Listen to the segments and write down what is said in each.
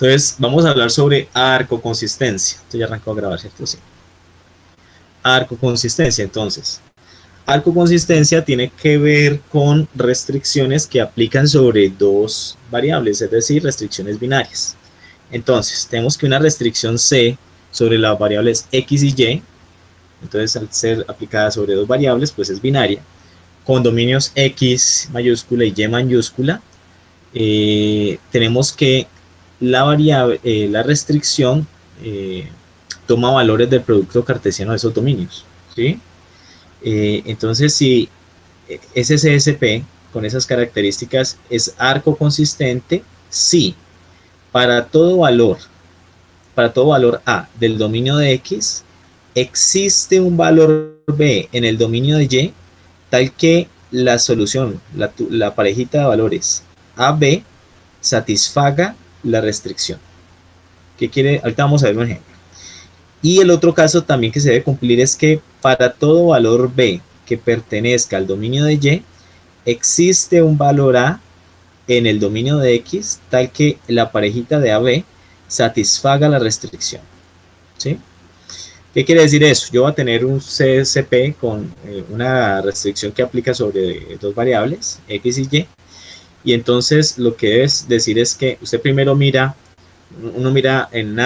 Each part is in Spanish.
Entonces, vamos a hablar sobre arcoconsistencia. Esto ya arrancó a grabar, ¿cierto? Sí. Arcoconsistencia, entonces. Arcoconsistencia tiene que ver con restricciones que aplican sobre dos variables, es decir, restricciones binarias. Entonces, tenemos que una restricción C sobre las variables X y Y, entonces al ser aplicada sobre dos variables, pues es binaria, con dominios X mayúscula y Y mayúscula. Tenemos que la variable, la restricción toma valores del producto cartesiano de esos dominios, ¿sí? Entonces, si SCSP con esas características es arco consistente, sí, para todo valor A del dominio de X, existe un valor B en el dominio de Y, tal que la solución, la parejita de valores AB, satisfaga la restricción. ¿Qué quiere? Ahorita vamos a ver un ejemplo. Y el otro caso también que se debe cumplir es que para todo valor B que pertenezca al dominio de Y, existe un valor A en el dominio de X, tal que la parejita de AB satisfaga la restricción. ¿Sí? ¿Qué quiere decir eso? Yo voy a tener un CSP con una restricción que aplica sobre dos variables, X y Y, y entonces lo que debes decir es que usted primero mira, uno mira en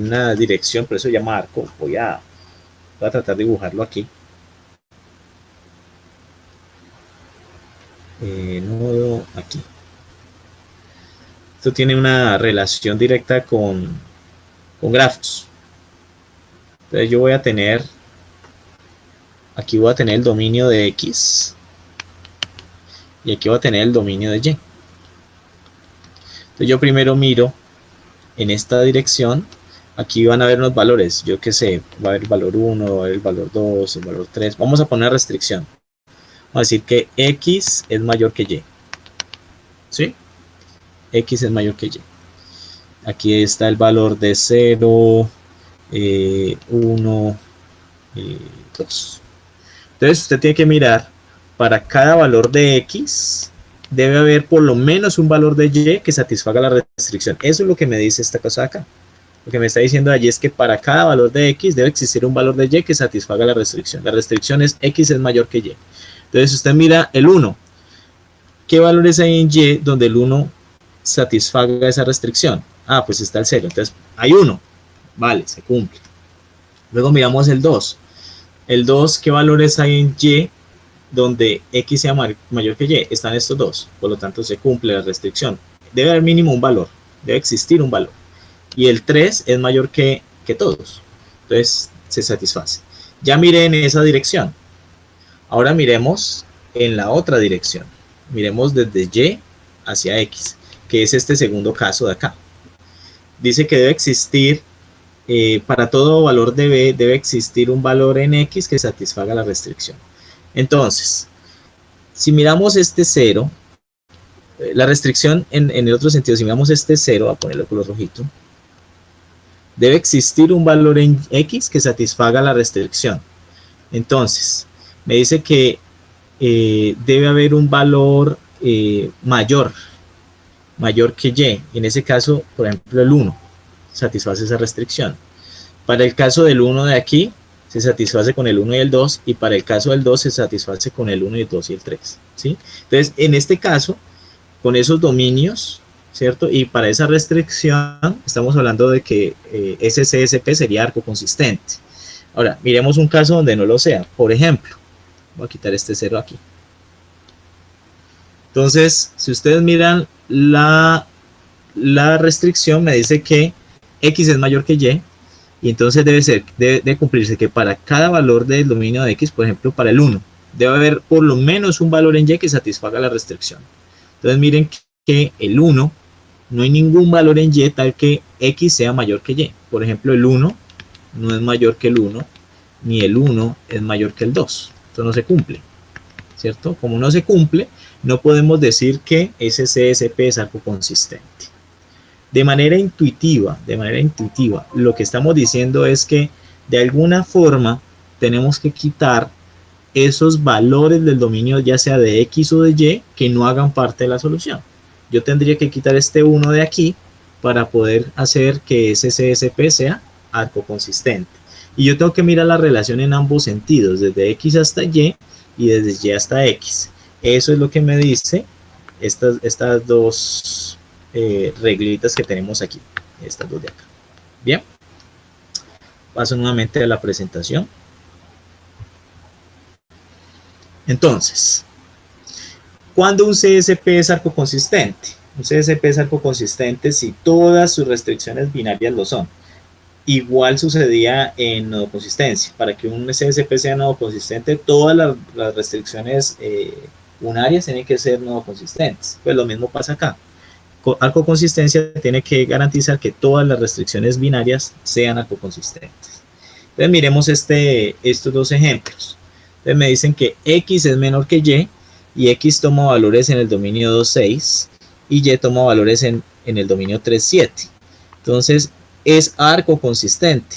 una dirección, por eso se llama arco. Voy a tratar de dibujarlo aquí. Nodo aquí. Esto tiene una relación directa con grafos. Entonces yo voy a tener, aquí voy a tener el dominio de X y aquí voy a tener el dominio de Y. Entonces yo primero miro en esta dirección, aquí van a haber unos valores, yo qué sé, va a haber el valor 1, va a haber el valor 2, el valor 3, vamos a poner restricción. Vamos a decir que X es mayor que Y. ¿Sí? X es mayor que Y. Aquí está el valor de 0, 1, 2. Entonces usted tiene que mirar, para cada valor de X, debe haber por lo menos un valor de Y que satisfaga la restricción. Eso es lo que me dice esta cosa de acá. Lo que me está diciendo allí es que para cada valor de X debe existir un valor de Y que satisfaga la restricción. La restricción es X es mayor que Y. Entonces usted mira el 1. ¿Qué valores hay en Y donde el 1 satisfaga esa restricción? Ah, pues está el 0. Entonces hay 1. Vale, se cumple. Luego miramos el 2. El 2, ¿qué valores hay en Y donde X sea mayor que Y? Están estos dos. Por lo tanto, se cumple la restricción. Debe haber mínimo un valor. Debe existir un valor. Y el 3 es mayor que todos. Entonces, se satisface. Ya miré en esa dirección. Ahora miremos en la otra dirección. Miremos desde Y hacia X, que es este segundo caso de acá. Dice que debe existir, para todo valor de B, debe existir un valor en X que satisfaga la restricción. Entonces, si miramos este 0, la restricción en el otro sentido, si miramos este 0, voy a ponerlo color rojito, debe existir un valor en X que satisfaga la restricción. Entonces, me dice que debe haber un valor mayor que Y. En ese caso, por ejemplo, el 1 satisface esa restricción. Para el caso del 1 de aquí, se satisface con el 1 y el 2, y para el caso del 2 se satisface con el 1 y el 2 y el 3. ¿Sí? Entonces, en este caso, con esos dominios, ¿cierto? Y para esa restricción, estamos hablando de que SCSP sería arco consistente. Ahora, miremos un caso donde no lo sea. Por ejemplo, voy a quitar este 0 aquí. Entonces, si ustedes miran la restricción, me dice que X es mayor que Y, y entonces debe cumplirse que para cada valor del dominio de X, por ejemplo, para el 1, debe haber por lo menos un valor en Y que satisfaga la restricción. Entonces miren que el 1, no hay ningún valor en Y tal que X sea mayor que Y. Por ejemplo, el 1 no es mayor que el 1, ni el 1 es mayor que el 2. Esto no se cumple, ¿cierto? Como no se cumple, no podemos decir que ese CSP es algo consistente. De manera intuitiva, lo que estamos diciendo es que de alguna forma tenemos que quitar esos valores del dominio, ya sea de X o de Y, que no hagan parte de la solución. Yo tendría que quitar este 1 de aquí, para poder hacer que ese CSP sea arco consistente. Y yo tengo que mirar la relación en ambos sentidos, desde X hasta Y y desde Y hasta X. Eso es lo que me dice estas dos reglitas que tenemos aquí, estas dos de acá. Bien, paso nuevamente a la presentación. Entonces, ¿cuándo un CSP es arco consistente? Un CSP es arco consistente si todas sus restricciones binarias lo son. Igual sucedía en nodo consistencia. Para que un CSP sea nodo consistente, todas las restricciones unarias tienen que ser nodo consistentes. Pues lo mismo pasa acá. Arco consistencia tiene que garantizar que todas las restricciones binarias sean arco consistentes. Entonces miremos estos dos ejemplos. Entonces me dicen que X es menor que Y X toma valores en el dominio 2,6 y Y toma valores en el dominio 3,7. Entonces es arco consistente.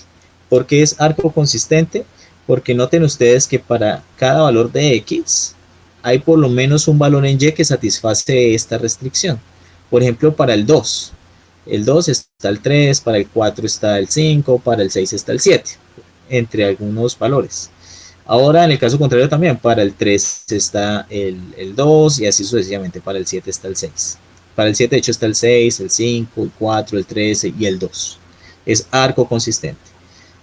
¿Por qué es arco consistente? Porque noten ustedes que para cada valor de X hay por lo menos un valor en Y que satisface esta restricción. Por ejemplo, para el 2. El 2 está el 3, para el 4 está el 5, para el 6 está el 7, entre algunos valores. Ahora, en el caso contrario también, para el 3 está el 2 y así sucesivamente, para el 7 está el 6. Para el 7 de hecho está el 6, el 5, el 4, el 13 y el 2. Es arco consistente.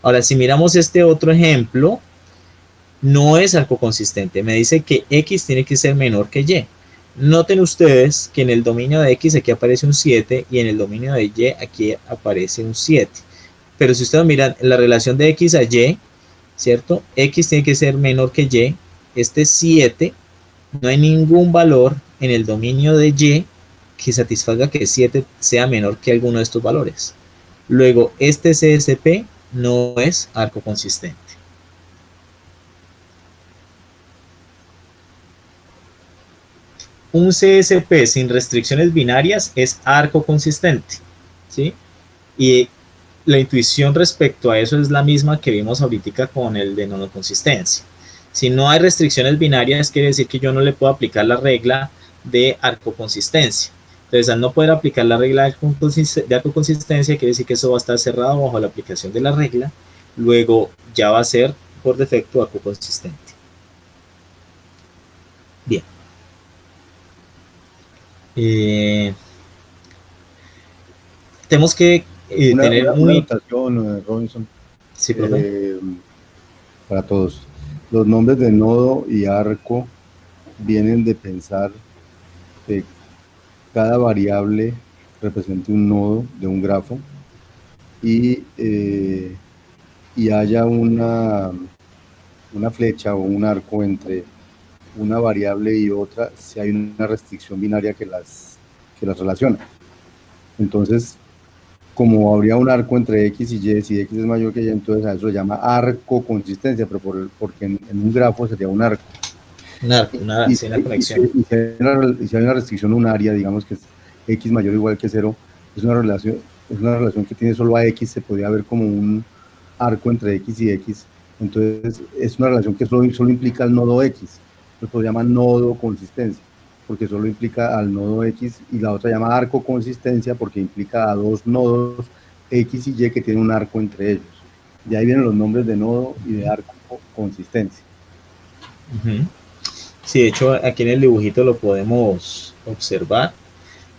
Ahora, si miramos este otro ejemplo, no es arco consistente. Me dice que X tiene que ser menor que Y. Noten ustedes que en el dominio de X aquí aparece un 7 y en el dominio de Y aquí aparece un 7. Pero si ustedes miran la relación de X a Y, ¿cierto? X tiene que ser menor que Y. Este 7, no hay ningún valor en el dominio de Y que satisfaga que 7 sea menor que alguno de estos valores. Luego, este CSP no es arco consistente. Un CSP sin restricciones binarias es arco consistente, ¿sí? Y la intuición respecto a eso es la misma que vimos ahorita con el de nodo consistencia. Si no hay restricciones binarias, quiere decir que yo no le puedo aplicar la regla de arco consistencia. Entonces, al no poder aplicar la regla de arco consistencia, quiere decir que eso va a estar cerrado bajo la aplicación de la regla. Luego ya va a ser por defecto arco consistente. Bien. Tenemos que tener una anotación, Robinson, sí, para todos. Los nombres de nodo y arco vienen de pensar que cada variable represente un nodo de un grafo y haya una flecha o un arco entre una variable y otra si hay una restricción binaria que las relaciona. Entonces, como habría un arco entre X y Y, si X es mayor que Y, entonces a eso se llama arco consistencia, pero porque en un grafo sería un arco. Una conexión. Y si hay una restricción unaria, digamos que es X mayor o igual que 0, es una relación que tiene solo a X, se podría ver como un arco entre X y X. Entonces es una relación que solo implica al nodo X. Entonces se llama nodo consistencia, porque solo implica al nodo X, y la otra llama arco consistencia porque implica a dos nodos X y Y que tienen un arco entre ellos. Y ahí vienen los nombres de nodo y de arco consistencia. Sí, de hecho aquí en el dibujito lo podemos observar.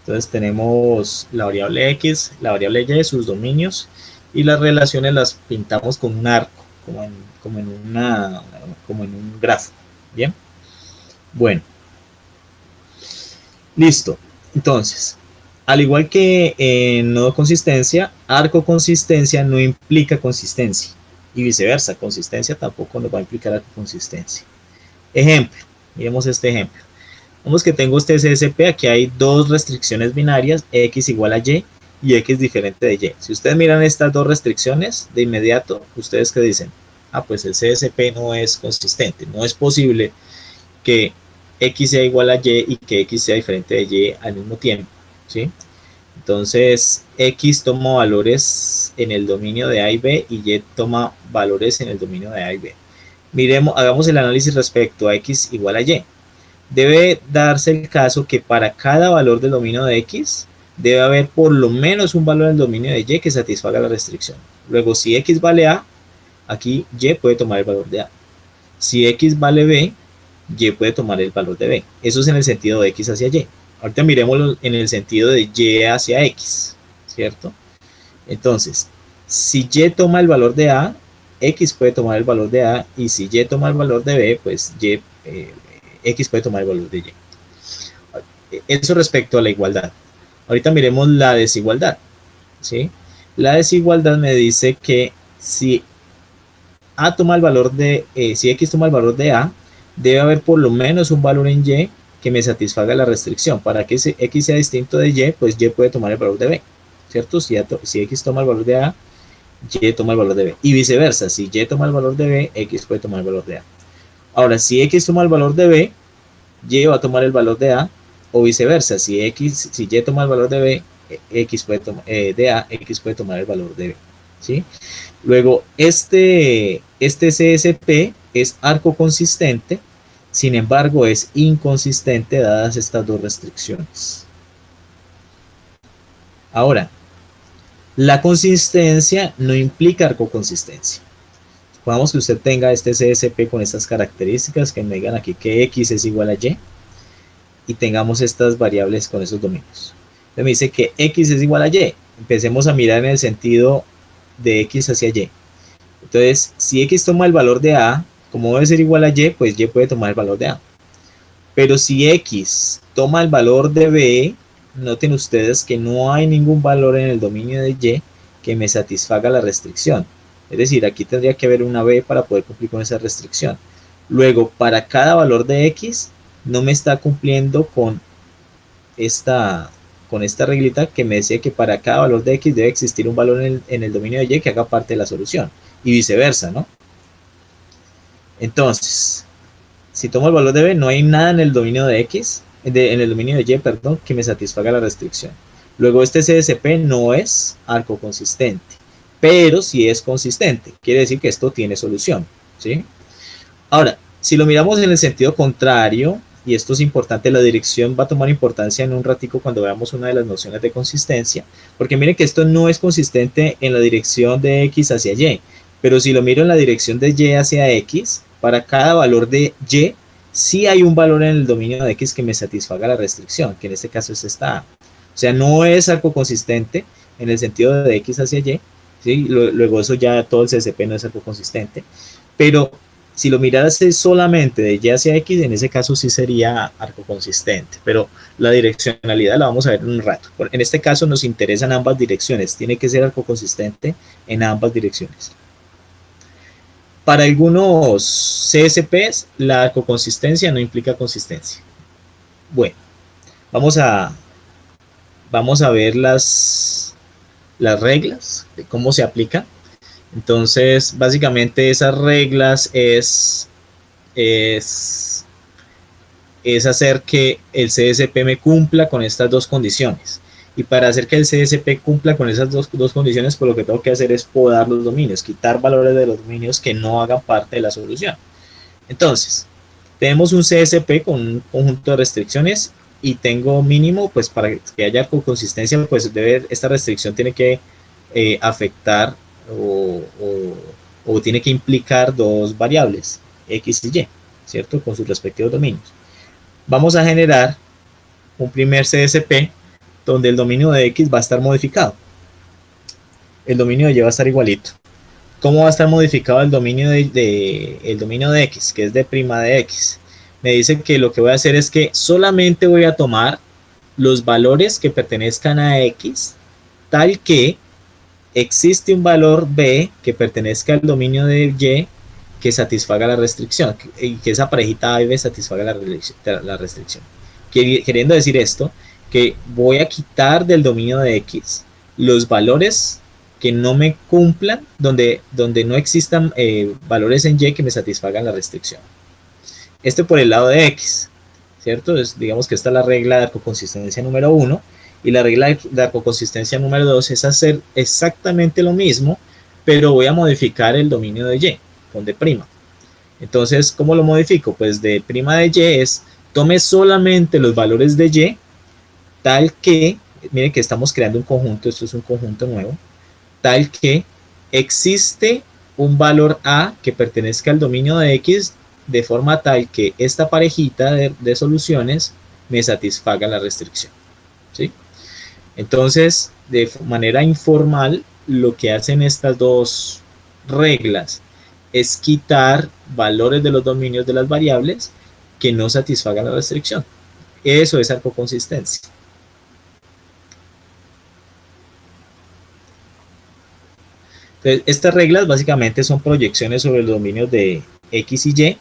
Entonces tenemos la variable X, la variable Y, sus dominios, y las relaciones las pintamos con un arco, como en un grafo. Bien, bueno, listo. Entonces, al igual que en nodo consistencia, arco consistencia no implica consistencia, y viceversa, consistencia tampoco nos va a implicar arco consistencia. Ejemplo, miremos este ejemplo. Vemos que tengo este CSP, aquí hay dos restricciones binarias, X igual a Y y X diferente de Y. Si ustedes miran estas dos restricciones, de inmediato, ¿ustedes qué dicen? Ah, pues el CSP no es consistente, no es posible que X sea igual a Y y que X sea diferente de Y al mismo tiempo, ¿sí? Entonces, X toma valores en el dominio de A y B y Y toma valores en el dominio de A y B. Miremos, hagamos el análisis respecto a X igual a Y. Debe darse el caso que para cada valor del dominio de X debe haber por lo menos un valor en el dominio de Y que satisfaga la restricción. Luego, si X vale A, aquí Y puede tomar el valor de A. Si X vale B, Y puede tomar el valor de B. Eso es en el sentido de X hacia Y. Ahorita miremoslo en el sentido de Y hacia X, ¿cierto? Entonces, si Y toma el valor de A, X puede tomar el valor de A, y si Y toma el valor de B, pues X puede tomar el valor de Y. Eso respecto a la igualdad. Ahorita miremos la desigualdad, ¿sí? La desigualdad me dice que si A toma el valor de, si X toma el valor de A, debe haber por lo menos un valor en Y que me satisfaga la restricción. Para que ese X sea distinto de Y, pues Y puede tomar el valor de B, ¿cierto? Si X toma el valor de A, Y toma el valor de B. Y viceversa, si Y toma el valor de B, X puede tomar el valor de A. Ahora, si X toma el valor de B, Y va a tomar el valor de A, o viceversa, si Y toma el valor de B, X puede de A, X puede tomar el valor de B, ¿sí? Luego, este CSP es arco consistente, sin embargo, es inconsistente dadas estas dos restricciones. Ahora, la consistencia no implica arcoconsistencia. Supongamos que usted tenga este CSP con estas características, que me digan aquí que X es igual a Y, y tengamos estas variables con esos dominios. Entonces me dice que X es igual a Y. Empecemos a mirar en el sentido de X hacia Y. Entonces, si X toma el valor de A, como debe ser igual a Y, pues Y puede tomar el valor de A. Pero si X toma el valor de B, noten ustedes que no hay ningún valor en el dominio de Y que me satisfaga la restricción. Es decir, aquí tendría que haber una B para poder cumplir con esa restricción. Luego, para cada valor de X, no me está cumpliendo con esta reglita que me decía que para cada valor de X debe existir un valor en el dominio de Y que haga parte de la solución. Y viceversa, ¿no? Entonces, si tomo el valor de B, no hay nada en el dominio de X, en el dominio de Y, perdón, que me satisfaga la restricción. Luego, este CSP no es arco consistente, pero sí es consistente. Quiere decir que esto tiene solución, ¿sí? Ahora, si lo miramos en el sentido contrario, y esto es importante, la dirección va a tomar importancia en un ratico cuando veamos una de las nociones de consistencia, porque miren que esto no es consistente en la dirección de X hacia Y, pero si lo miro en la dirección de Y hacia X, para cada valor de Y, sí hay un valor en el dominio de X que me satisfaga la restricción, que en este caso es esta A. O sea, no es algo consistente en el sentido de X hacia Y, ¿sí? Luego eso ya todo el CSP no es algo consistente, pero si lo miraras solamente de Y hacia X, en ese caso sí sería arco consistente, pero la direccionalidad la vamos a ver en un rato. En este caso nos interesan ambas direcciones, tiene que ser arco consistente en ambas direcciones. Para algunos CSPs, la arcoconsistencia no implica consistencia. Bueno, vamos a ver las reglas de cómo se aplican. Entonces, básicamente esas reglas es hacer que el CSP me cumpla con estas dos condiciones. Y para hacer que el CSP cumpla con esas dos condiciones, pues lo que tengo que hacer es podar los dominios, quitar valores de los dominios que no hagan parte de la solución. Entonces, tenemos un CSP con un conjunto de restricciones y tengo mínimo, pues para que haya consistencia, pues esta restricción tiene que afectar o tiene que implicar dos variables, X y Y, ¿cierto? Con sus respectivos dominios. Vamos a generar un primer CSP donde el dominio de X va a estar modificado. El dominio de Y va a estar igualito. ¿Cómo va a estar modificado el dominio el dominio de X, que es de prima de X? Me dice que lo que voy a hacer es que solamente voy a tomar los valores que pertenezcan a X, tal que existe un valor B que pertenezca al dominio de Y que satisfaga la restricción, y que esa parejita A y B satisfaga la restricción. Queriendo decir esto, que voy a quitar del dominio de X los valores que no me cumplan, donde no existan valores en Y que me satisfagan la restricción. Este por el lado de X, ¿cierto? Entonces, digamos que esta es la regla de arcoconsistencia número 1, y la regla de arcoconsistencia número 2 es hacer exactamente lo mismo, pero voy a modificar el dominio de Y con D'. Entonces, ¿cómo lo modifico? Pues D' de Y es, tome solamente los valores de Y, tal que miren que estamos creando un conjunto, esto es un conjunto nuevo, tal que existe un valor A que pertenezca al dominio de X de forma tal que esta parejita de soluciones me satisfaga la restricción, ¿sí? Entonces, de manera informal, lo que hacen estas dos reglas es quitar valores de los dominios de las variables que no satisfagan la restricción. Eso es arcoconsistencia. Entonces, estas reglas básicamente son proyecciones sobre los dominios de X y Y.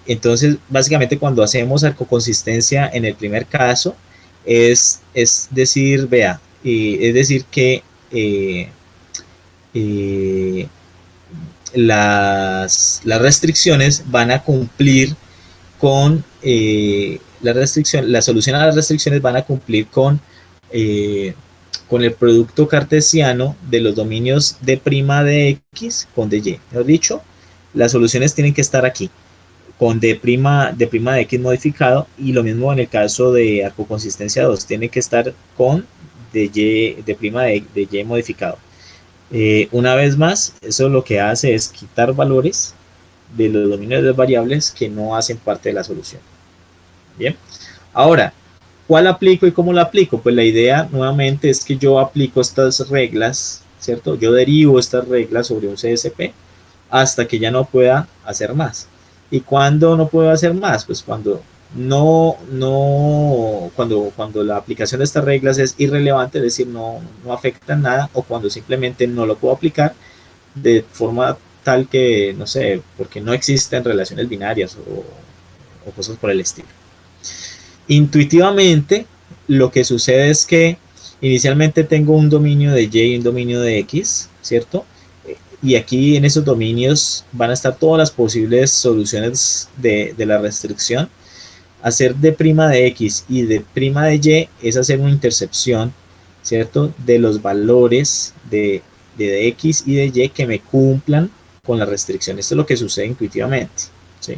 Entonces, básicamente cuando hacemos arcoconsistencia en el primer caso, es decir, vea, es decir que las restricciones van a cumplir con la solución a las restricciones van a cumplir con el producto cartesiano de los dominios de' de X con de Y. Mejor dicho, las soluciones tienen que estar aquí, con d' de X modificado, y lo mismo en el caso de arcoconsistencia 2, tiene que estar con de Y modificado. Una vez más, eso lo que hace es quitar valores de los dominios de variables que no hacen parte de la solución. Bien, ahora, ¿cuál aplico y cómo la aplico? Pues la idea nuevamente es que yo aplico estas reglas, ¿cierto? Yo derivo estas reglas sobre un CSP hasta que ya no pueda hacer más. ¿Y cuándo no puedo hacer más? Pues cuando cuando la aplicación de estas reglas es irrelevante, es decir, no afecta nada, o cuando simplemente no lo puedo aplicar de forma tal que, no sé, porque no existen relaciones binarias o cosas por el estilo. Intuitivamente, lo que sucede es que inicialmente tengo un dominio de Y y un dominio de X, ¿cierto? Y aquí en esos dominios van a estar todas las posibles soluciones de la restricción. Hacer d' de X y d' de Y es hacer una intercepción, ¿cierto? De los valores de X y de Y que me cumplan con la restricción. Esto es lo que sucede intuitivamente, ¿sí?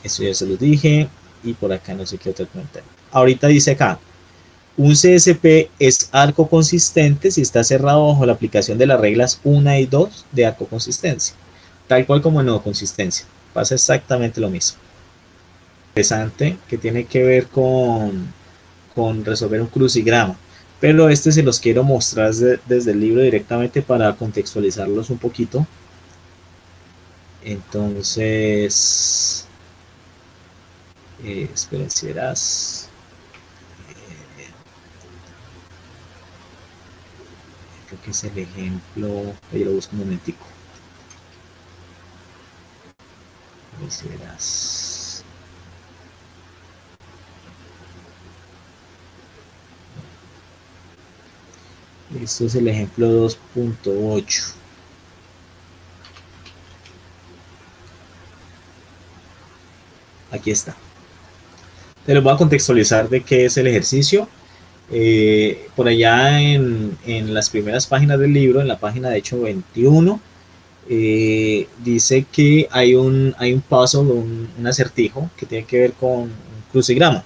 Eso ya se lo dije, y por acá no sé qué otro comentario. Ahorita dice acá, un CSP es arco consistente si está cerrado bajo la aplicación de las reglas 1 y 2 de arco consistencia, tal cual como en nodo consistencia. Pasa exactamente lo mismo. Interesante, que tiene que ver con resolver un crucigrama, pero este se los quiero mostrar desde el libro directamente para contextualizarlos un poquito. Entonces, esperen, si verás, creo que es el ejemplo, ahí lo busco un momentico. A ver si verás. Esto es el ejemplo 2.8. Aquí está. Te lo voy a contextualizar de qué es el ejercicio. Por allá en las primeras páginas del libro, en la página de hecho 21, dice que hay un puzzle, un acertijo que tiene que ver con un crucigrama.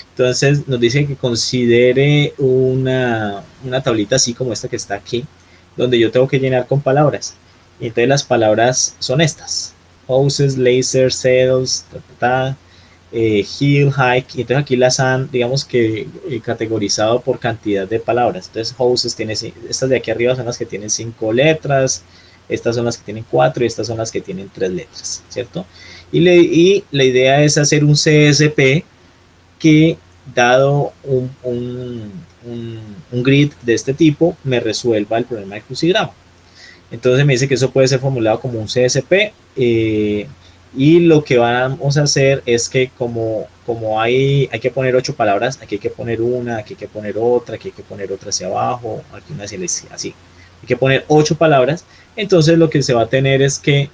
Entonces nos dice que considere una tablita así como esta que está aquí, donde yo tengo que llenar con palabras. Y entonces las palabras son estas: houses, lasers, saddles, hill, hike. Y entonces aquí las han, digamos que, categorizado por cantidad de palabras. Entonces houses tiene, estas de aquí arriba son las que tienen 5 letras, estas son las que tienen 4 y estas son las que tienen 3 letras, ¿cierto? Y la idea es hacer un CSP que, dado un grid de este tipo, me resuelva el problema del crucigrama. Entonces me dice que eso puede ser formulado como un CSP, y lo que vamos a hacer es que como hay que poner 8 palabras, aquí hay que poner una, aquí hay que poner otra, aquí hay que poner otra hacia abajo, aquí una hacia la izquierda, así. Hay que poner 8 palabras. Entonces lo que se va a tener es que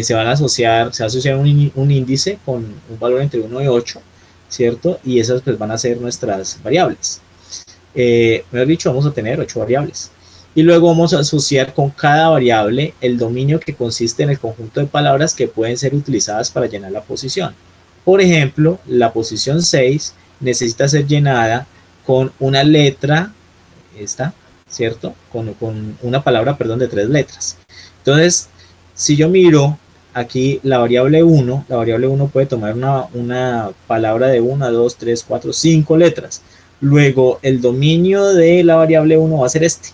se va a asociar un índice con un valor entre 1 y 8, ¿cierto? Y esas pues van a ser nuestras variables. Mejor dicho, vamos a tener 8 variables. Y luego vamos a asociar con cada variable el dominio que consiste en el conjunto de palabras que pueden ser utilizadas para llenar la posición. Por ejemplo, la posición 6 necesita ser llenada con una letra, esta, ¿cierto? Con una palabra, perdón, de 3 letras. Entonces, si yo miro aquí la variable 1 puede tomar una palabra de 1, 2, 3, 4, 5 letras. Luego, el dominio de la variable 1 va a ser este.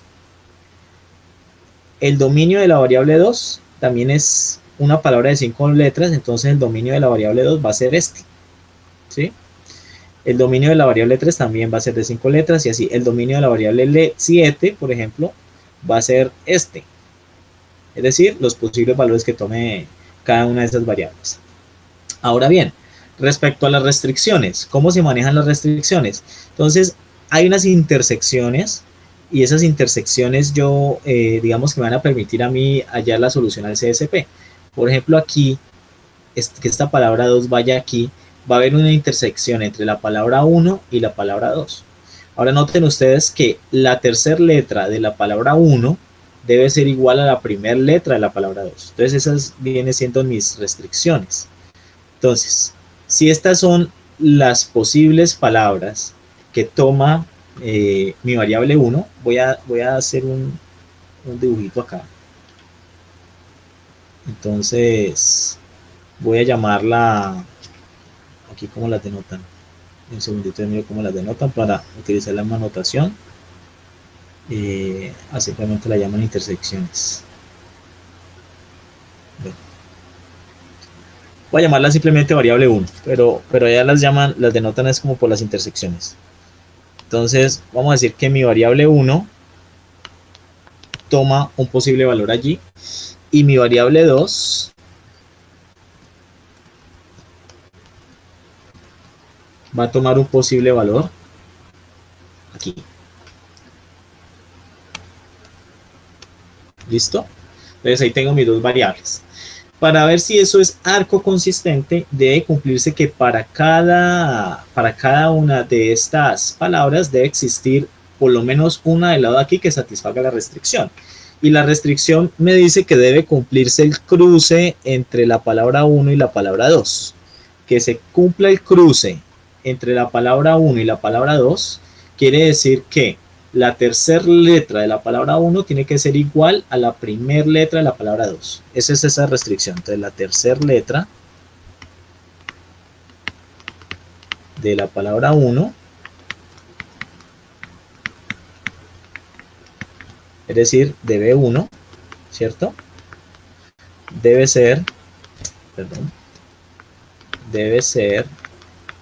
El dominio de la variable 2 también es una palabra de 5 letras, entonces el dominio de la variable 2 va a ser este, ¿sí? El dominio de la variable 3 también va a ser de 5 letras y así. El dominio de la variable 7, por ejemplo, va a ser este. Es decir, los posibles valores que tome cada una de esas variables. Ahora bien, respecto a las restricciones, ¿cómo se manejan las restricciones? Entonces, hay unas intersecciones y esas intersecciones digamos que me van a permitir a mí hallar la solución al CSP. Por ejemplo, aquí, que esta palabra 2 vaya aquí, va a haber una intersección entre la palabra 1 y la palabra 2. Ahora noten ustedes que la tercera letra de la palabra 1 debe ser igual a la primera letra de la palabra 2. Entonces esas vienen siendo mis restricciones. Entonces, si estas son las posibles palabras que toma mi variable 1, voy a hacer un dibujito acá. Entonces, voy a llamarla, aquí como las denotan, un segundito miro cómo las denotan para utilizar la misma notación. Simplemente la llaman intersecciones. Bueno. Voy a llamarla simplemente variable 1, pero ya las denotan es como por las intersecciones. Entonces, vamos a decir que mi variable 1 toma un posible valor allí y mi variable 2 va a tomar un posible valor aquí. ¿Listo? Entonces ahí tengo mis dos variables. Para ver si eso es arco consistente, debe cumplirse que para cada una de estas palabras debe existir por lo menos una del lado de aquí que satisfaga la restricción. Y la restricción me dice que debe cumplirse el cruce entre la palabra 1 y la palabra 2. Que se cumpla el cruce entre la palabra 1 y la palabra 2 quiere decir que la tercera letra de la palabra 1 tiene que ser igual a la primera letra de la palabra 2. Esa es esa restricción. Entonces la tercera letra de la palabra 1, es decir, de B1, ¿cierto? Debe ser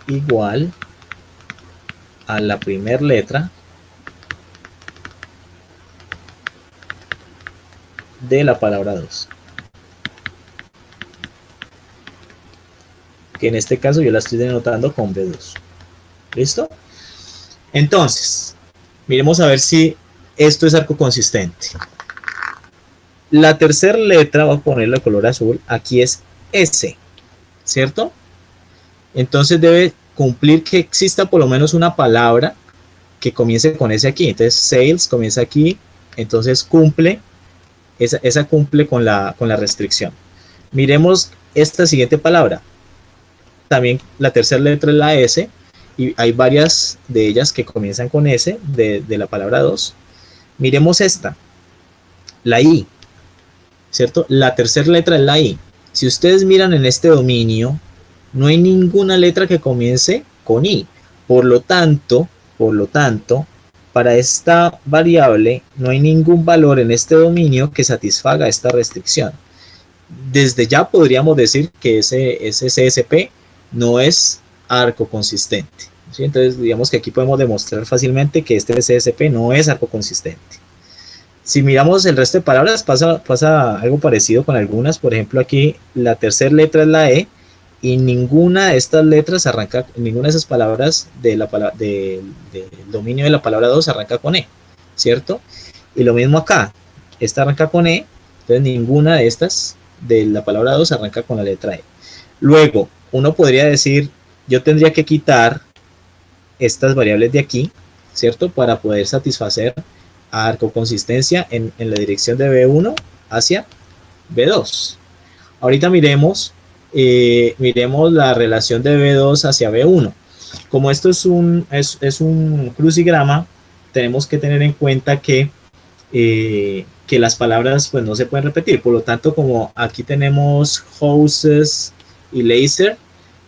igual a la primera letra de la palabra 2, que en este caso yo la estoy denotando con B2. ¿Listo? Entonces, miremos a ver si esto es arco consistente. La tercera letra, voy a ponerle color azul, aquí es S, ¿cierto? Entonces debe cumplir que exista por lo menos una palabra que comience con S aquí. Entonces sales comienza aquí, entonces cumple. Esa cumple con la restricción. Miremos esta siguiente palabra. También la tercera letra es la S y hay varias de ellas que comienzan con S de la palabra 2. Miremos esta, la I, ¿cierto? La tercera letra es la I. Si ustedes miran en este dominio, no hay ninguna letra que comience con I. Por lo tanto, para esta variable no hay ningún valor en este dominio que satisfaga esta restricción. Desde ya podríamos decir que ese CSP no es arco consistente, ¿sí? Entonces digamos que aquí podemos demostrar fácilmente que este CSP no es arco consistente. Si miramos el resto de palabras pasa algo parecido con algunas. Por ejemplo, aquí la tercera letra es la E y ninguna de estas letras arranca, ninguna de esas palabras del dominio de la palabra 2 arranca con E, ¿cierto? Y lo mismo acá, esta arranca con E, entonces ninguna de estas de la palabra 2 arranca con la letra E. Luego, uno podría decir, yo tendría que quitar estas variables de aquí, ¿cierto? Para poder satisfacer a arco consistencia en la dirección de B1 hacia B2. Ahorita miremos miremos la relación de B2 hacia B1. Como esto es un crucigrama, tenemos que tener en cuenta que las palabras pues no se pueden repetir. Por lo tanto, como aquí tenemos houses y laser,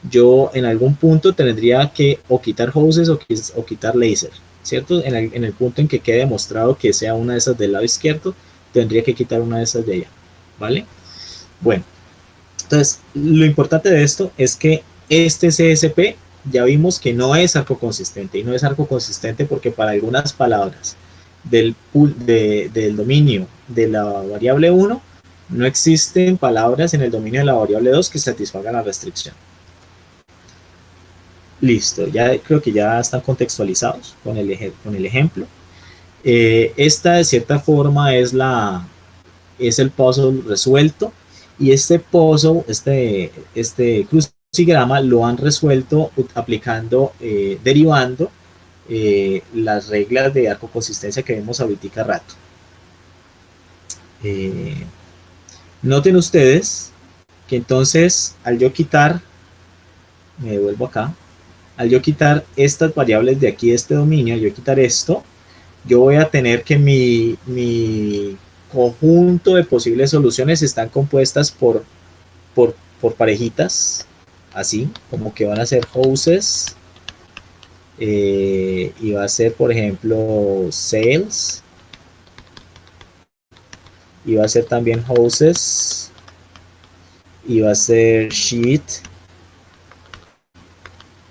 yo en algún punto tendría que o quitar houses o quitar laser, ¿cierto? En el punto en que quede demostrado que sea una de esas del lado izquierdo, tendría que quitar una de esas de allá, ¿vale? Bueno, entonces lo importante de esto es que este CSP ya vimos que no es arco consistente, y no es arco consistente porque para algunas palabras del dominio de la variable 1 no existen palabras en el dominio de la variable 2 que satisfagan la restricción. Listo, ya creo que ya están contextualizados con el ejemplo. Esta de cierta forma es el puzzle resuelto, y este puzzle, este crucigrama lo han resuelto aplicando, derivando las reglas de arco consistencia que vemos ahorita rato. Noten ustedes que entonces al yo quitar, me devuelvo acá, al yo quitar estas variables de aquí de este dominio, yo quitar esto, yo voy a tener que mi conjunto de posibles soluciones están compuestas por parejitas, así, como que van a ser houses, y va a ser, por ejemplo, sales, y va a ser también houses, y va a ser sheet,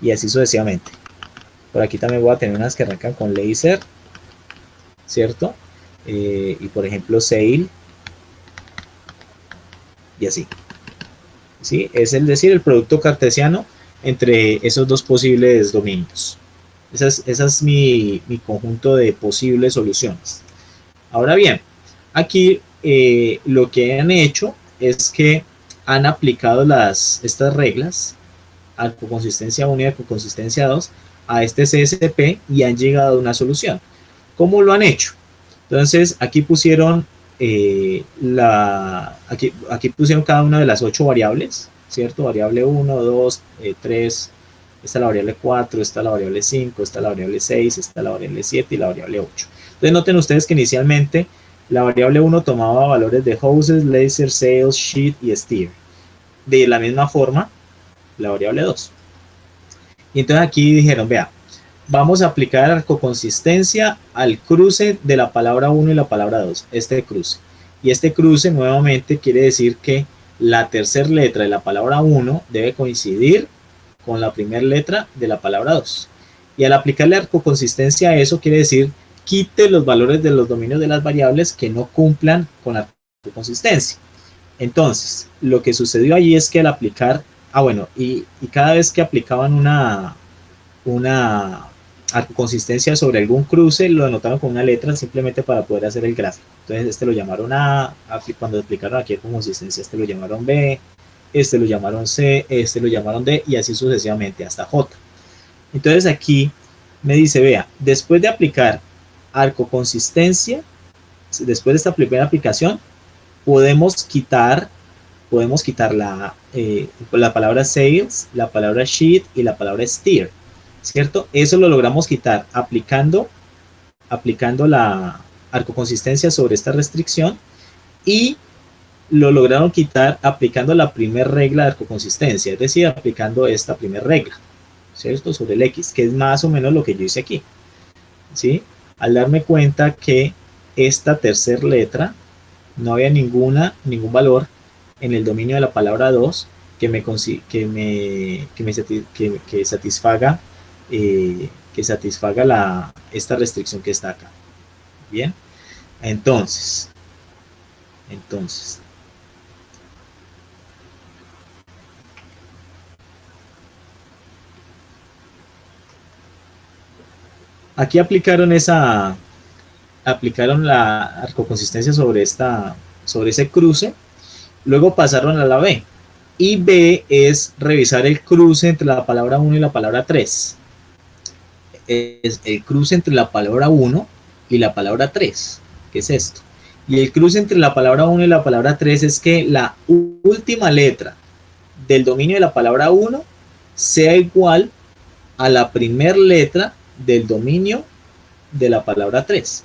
y así sucesivamente. Por aquí también voy a tener unas que arrancan con laser, ¿cierto? Y por ejemplo sale, y así, ¿sí? Es decir, el producto cartesiano entre esos dos posibles dominios. Ese es mi conjunto de posibles soluciones. Ahora bien, aquí lo que han hecho es que han aplicado estas reglas, arcoconsistencia 1 y arcoconsistencia 2, a este CSP y han llegado a una solución. ¿Cómo lo han hecho? Entonces, aquí pusieron aquí pusieron cada una de las 8 variables, ¿cierto? Variable 1, 2, 3, esta es la variable 4, esta es la variable 5, esta es la variable 6, esta es la variable 7 y la variable 8. Entonces, noten ustedes que inicialmente la variable 1 tomaba valores de houses, laser, sales, sheet y steer. De la misma forma, la variable 2. Y entonces aquí dijeron, vea, vamos a aplicar arcoconsistencia al cruce de la palabra 1 y la palabra 2, este cruce. Y este cruce nuevamente quiere decir que la tercera letra de la palabra 1 debe coincidir con la primera letra de la palabra 2. Y al aplicarle arcoconsistencia a eso quiere decir quite los valores de los dominios de las variables que no cumplan con la arcoconsistencia. Entonces, lo que sucedió allí es que al aplicar, y cada vez que aplicaban una arcoconsistencia sobre algún cruce, lo anotaron con una letra simplemente para poder hacer el gráfico. Entonces, este lo llamaron A, cuando explicaron aquí arcoconsistencia, este lo llamaron B, este lo llamaron C, este lo llamaron D, y así sucesivamente hasta J. Entonces aquí me dice, vea, después de aplicar arcoconsistencia, después de esta primera aplicación, podemos quitar la palabra sales, la palabra sheet y la palabra steer, ¿cierto? Eso lo logramos quitar aplicando la arcoconsistencia sobre esta restricción, y lo lograron quitar aplicando la primera regla de arcoconsistencia, es decir, aplicando esta primera regla, ¿cierto? Sobre el X, que es más o menos lo que yo hice aquí, ¿sí? Al darme cuenta que esta tercera letra no había ningún valor en el dominio de la palabra 2 que satisfaga esta restricción que está acá. Bien, entonces aquí aplicaron la arcoconsistencia sobre ese cruce. Luego pasaron a la B, y B es revisar el cruce entre la palabra 1 y la palabra 3. Es el cruce entre la palabra 1 y la palabra 3, que es esto. Y el cruce entre la palabra 1 y la palabra 3 es que la última letra del dominio de la palabra 1 sea igual a la primera letra del dominio de la palabra 3.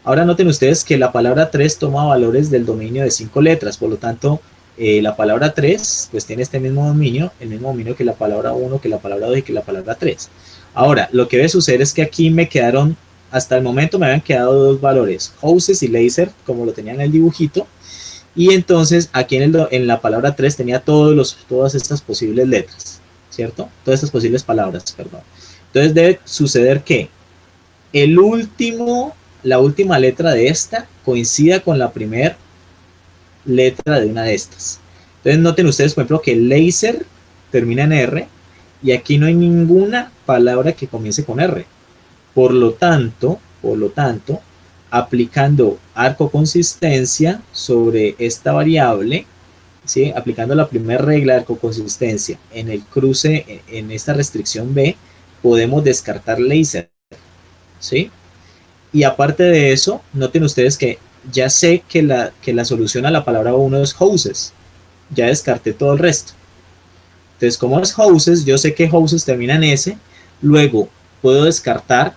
Ahora noten ustedes que la palabra 3 toma valores del dominio de 5 letras, por lo tanto, la palabra 3 pues tiene este mismo dominio, el mismo dominio que la palabra 1, que la palabra 2 y que la palabra 3. Ahora, lo que debe suceder es que aquí me quedaron, hasta el momento me habían quedado dos valores, houses y laser, como lo tenía en el dibujito, y entonces aquí en la palabra 3 tenía todas estas posibles letras, ¿cierto? Todas estas posibles palabras, perdón. Entonces debe suceder que la última letra de esta coincida con la primera letra de una de estas. Entonces noten ustedes, por ejemplo, que laser termina en R y aquí no hay ninguna palabra que comience con R. Por lo tanto, aplicando arco consistencia sobre esta variable, ¿sí? Aplicando la primera regla de arco consistencia en el cruce, en esta restricción B, podemos descartar laser, ¿sí? Y aparte de eso, noten ustedes que ya sé que la solución a la palabra 1 es houses. Ya descarté todo el resto. Entonces, como es houses, yo sé que houses termina en S. Luego, puedo descartar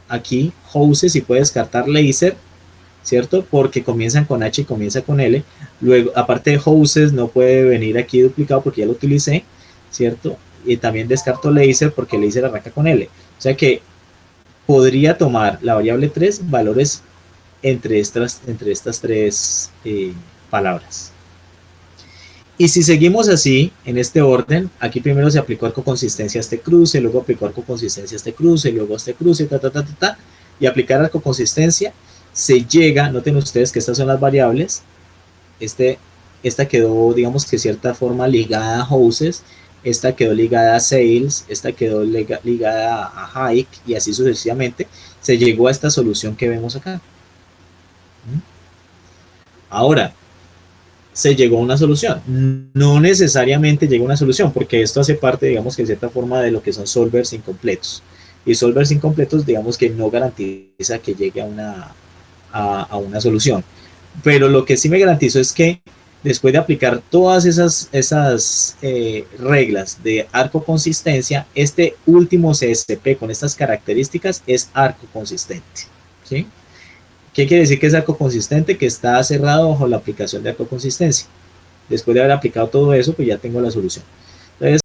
aquí houses y puedo descartar laser, ¿cierto? Porque comienzan con H y comienza con L. Luego, aparte de houses, no puede venir aquí duplicado porque ya lo utilicé, ¿cierto? Y también descarto laser porque laser arranca con L. O sea que podría tomar la variable 3 valores entre estas tres palabras. Y si seguimos así, en este orden, aquí primero se aplicó arco consistencia a este cruce, luego aplicó arco consistencia a este cruce, luego a este cruce, y aplicar arco consistencia, se llega, noten ustedes que estas son las variables, esta quedó, digamos que de cierta forma ligada a houses, esta quedó ligada a sales, esta quedó ligada a hike, y así sucesivamente, se llegó a esta solución que vemos acá. Ahora, se llegó a una solución. No necesariamente llega a una solución, porque esto hace parte, digamos que de cierta forma, de lo que son solvers incompletos. Y solvers incompletos, digamos que no garantiza que llegue a una solución. Pero lo que sí me garantizo es que después de aplicar todas esas reglas de arco consistencia, este último CSP con estas características es arco consistente, ¿sí? ¿Qué quiere decir que es arco consistente? Que está cerrado bajo la aplicación de arco consistencia. Después de haber aplicado todo eso, pues ya tengo la solución. Entonces,